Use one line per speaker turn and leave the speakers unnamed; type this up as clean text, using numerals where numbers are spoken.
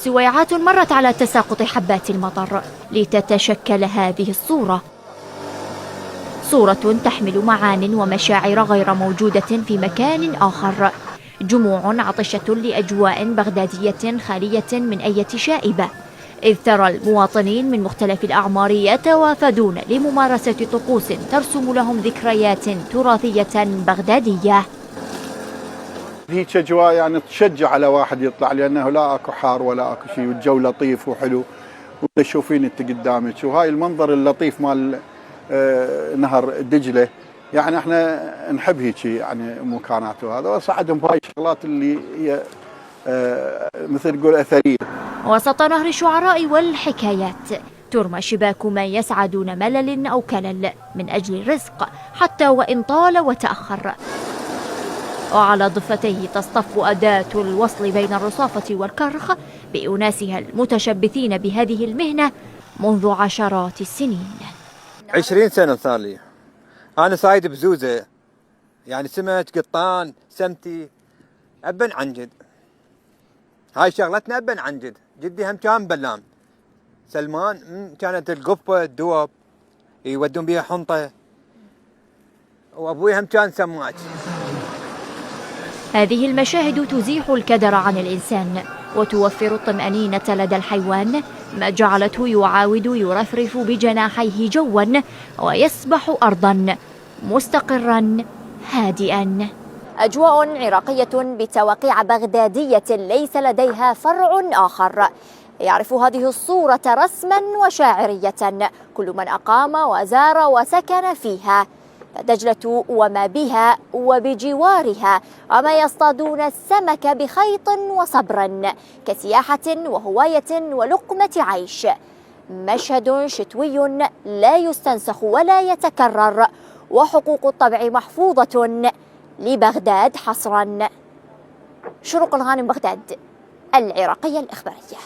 سويعات مرت على تساقط حبات المطر لتتشكل هذه الصورة، صورة تحمل معان ومشاعر غير موجودة في مكان آخر. جموع عطشة لأجواء بغدادية خالية من أي شائبة، إذ ترى المواطنين من مختلف الأعمار يتوافدون لممارسة طقوس ترسم لهم ذكريات تراثية بغدادية.
هيك أجواء يعني تشجع على واحد يطلع، لأنه لا أكو حار ولا أكو شيء، والجو لطيف وحلو، وتشوفين أنت قدامك، وهاي المنظر اللطيف مال نهر دجلة. يعني احنا نحب هيك يعني مكانات، وهذا وساعدهم بهاي الشغلات اللي هي مثل نقول أثرية.
وسط نهر الشعراء والحكايات ترمى شباك من يسعدون ملل أو كلل من أجل الرزق حتى وإن طال وتأخر. وعلى ضفتيه تصطف أداة الوصل بين الرصافة والكرخ بأناسها المتشبثين بهذه المهنة منذ عشرات السنين.
20 سنة صار لي. أنا صايد بزوزة، يعني سمك قطان سمتي أبن عن جد. هاي شغلتنا أبن عن جد. جدي هم كان بلام سلمان، كانت القفة الدوب يودون بيها حنطة، وأبوي هم كان سماك.
هذه المشاهد تزيح الكدر عن الإنسان وتوفر الطمأنينة لدى الحيوان، ما جعلته يعاود يرفرف بجناحيه جوا ويسبح أرضا مستقرا هادئا. أجواء عراقية بتوقيع بغدادية ليس لديها فرع آخر يعرف هذه الصورة رسما وشاعرية كل من أقام وزار وسكن فيها. فدجلة وما بها وبجوارها وما يصطادون السمك بخيط وصبر كسياحة وهواية ولقمة عيش. مشهد شتوي لا يستنسخ ولا يتكرر، وحقوق الطبع محفوظة لبغداد حصرا. شروق الغانم، بغداد، العراقية الإخبارية.